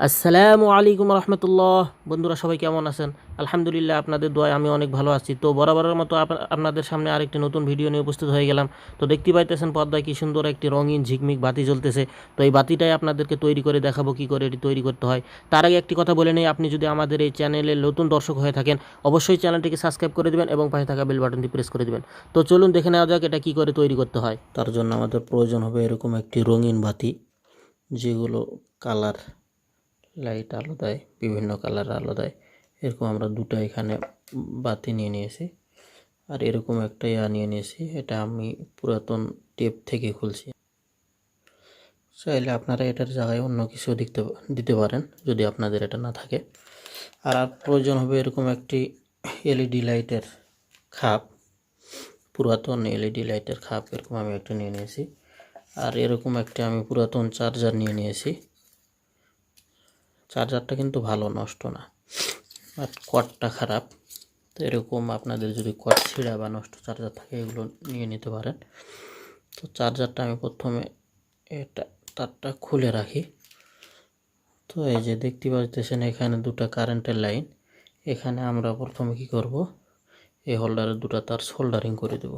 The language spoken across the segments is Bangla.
আসসালামু আলাইকুম রহমতুল্লাহ। বন্ধুরা সবাই কেমন আছেন? আলহামদুলিল্লাহ, আপনাদের দোয়ায় আমি অনেক ভালো আছি। তো বরাবরের মতো আপনাদের সামনে আরেকটি নতুন ভিডিও নিয়ে উপস্থিত হয়ে গেলাম। তো দেখতে পাইতেছেন পর্দায় কি সুন্দর একটি রঙিন ঝিকমিক বাতি জ্বলতেছে। তো এই বাতিটাই আপনাদেরকে তৈরি করে দেখাবো কী করে এটি তৈরি করতে হয়। তার আগে একটি কথা বলে নেই, আপনি যদি আমাদের এই চ্যানেলের নতুন দর্শক হয়ে থাকেন অবশ্যই চ্যানেলটিকে সাবস্ক্রাইব করে দেবেন এবং পাশে থাকা বেল বাটনটি প্রেস করে দেবেন। তো চলুন দেখে নেওয়া যাক এটা কী করে তৈরি করতে হয়। তার জন্য আমাদের প্রয়োজন হবে এরকম একটি রঙিন বাতি, যেগুলো কালার লাইট আলো দেয়, বিভিন্ন কালার আলো দেয়। এরকম আমরা দুটো এখানে বাতি নিয়ে নিয়েছি, আর এরকম একটা নিয়ে নিয়েছি। এটা আমি পুরাতন টেপ থেকে খুলছি। চাইলে আপনারা এটার জায়গায় অন্য কিছু দিতে পারেন যদি আপনাদের এটা না থাকে। আর প্রয়োজন হবে এরকম একটি এলইডি লাইটের খাপ, পুরাতন এলইডি লাইটের খাপ এরকম আমি একটা নিয়ে নিয়েছি। আর এরকম একটা আমি পুরাতন চার্জার নিয়ে নিয়েছি। চার্জারটা কিন্তু ভালো, নষ্ট না, আর কর্ডটা খারাপ। তো এরকম আপনাদের যদি কর্ড ছিঁড়া বা নষ্ট চার্জার থাকে এগুলো নিয়ে নিতে পারেন। তো চার্জারটা আমি প্রথমে এটা তারটা খুলে রাখি। তো এই যে দেখতে পাচ্ছেন এখানে দুটো কারেন্টের লাইন। এখানে আমরা প্রথমে কি করব, এই হোল্ডারের দুটো তার সোল্ডারিং করে দেব।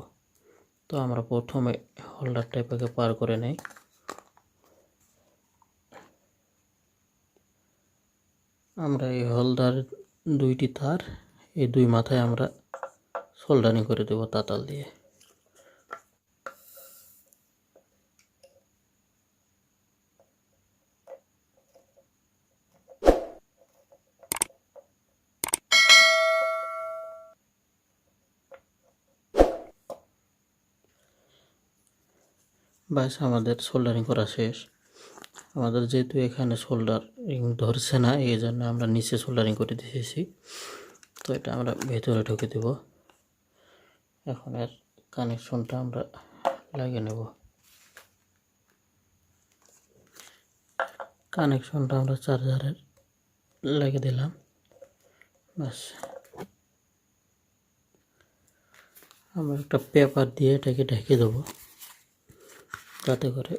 তো আমরা প্রথমে হোল্ডার টাইপকে পার করে নেই। আমরা এই হোল্ডার দুইটি তার এই দুই মাথায় আমরা সোল্ডারিং করে দেব তাতাল দিয়ে। বাস আমাদের সোল্ডারিং করা শেষ। আমাদের যেহেতু এখানে সোল্ডারিং ধরছে না, এই জন্য আমরা নিচে সোল্ডারিং করে দিয়েছি। তো এটা আমরা ভেতরে ঢুকে দেব। এখন এর কানেকশনটা আমরা লাগিয়ে নেব। কানেকশনটা আমরা চার্জারের লাগিয়ে দিলাম। বাস আমরা একটা পেপার দিয়ে এটাকে ঢেকে দেবো, যাতে করে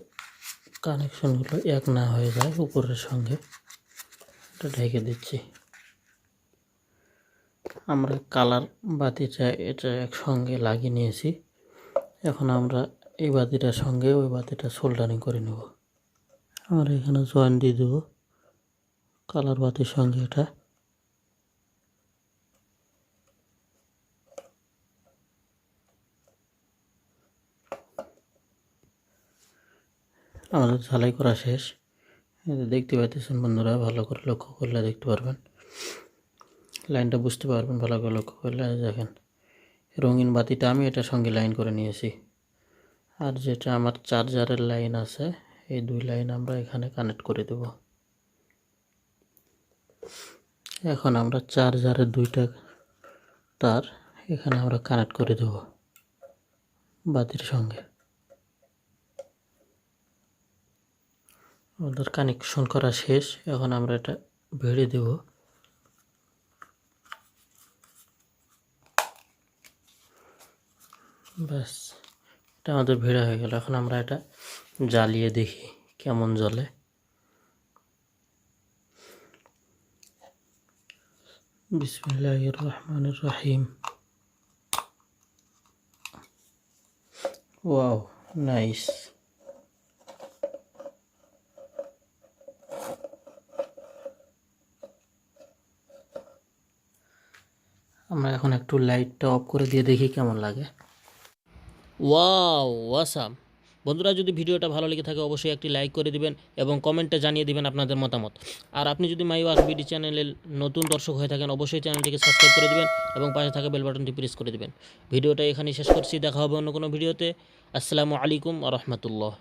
কানেকশনগুলো এক না হয়ে যায় উপরের সঙ্গে। এটা ঢেকে দিচ্ছি। আমরা কালার বাতিটা এটা একসঙ্গে লাগিয়ে নিয়েছি। এখন আমরা এই বাতিটার সঙ্গে ওই বাতিটা সোল্ডারিং করে নেব। আমরা এখানে জয়েন দিয়ে দেবো কালার বাতির সঙ্গে এটা। আমাদের ঝালাই করা শেষ। দেখতে পাইতেছেন বন্ধুরা, ভালো করে লক্ষ্য করলে দেখতে পারবেন, লাইনটা বুঝতে পারবেন ভালো করে লক্ষ্য করলে। দেখেন রঙিন বাতিটা আমি এটার সঙ্গে লাইন করে নিয়েছি। আর যেটা আমার চার্জারের লাইন আছে, এই দুই লাইন আমরা এখানে কানেক্ট করে দেব। এখন আমরা চার্জারের দুইটা তার এখানে আমরা কানেক্ট করে দেব বাতির সঙ্গে। আমাদের কানেকশন করা শেষ। এখন আমরা এটা ভেড়ে দেব। ব্যাস, এটা আমাদের ভেড়া হয়ে গেল। এখন আমরা এটা জ্বালিয়ে দেখি কেমন জ্বলে। বিসমিল্লাহির রহমানির রহিম। Wow, nice. আমরা এখন একটু লাইটটা অফ করে দিয়ে দেখি কেমন লাগে। Wow, awesome. বন্ধুরা, যদি ভিডিওটা ভালো লেগে থাকে অবশ্যই একটি লাইক করে দিবেন এবং কমেন্টে জানিয়ে দিবেন আপনাদের মতামত। আর আপনি যদি মাই ওয়ার্ক বিডি চ্যানেলের নতুন দর্শক হয়ে থাকেন অবশ্যই চ্যানেলটিকে সাবস্ক্রাইব করে দিবেন এবং পাশে থাকা বেল বাটনটি প্রেস করে দিবেন। ভিডিওটা এখানেই শেষ করছি, দেখা হবে অন্য কোনো ভিডিওতে। আসসালামু আলাইকুম ওয়া রাহমাতুল্লাহ।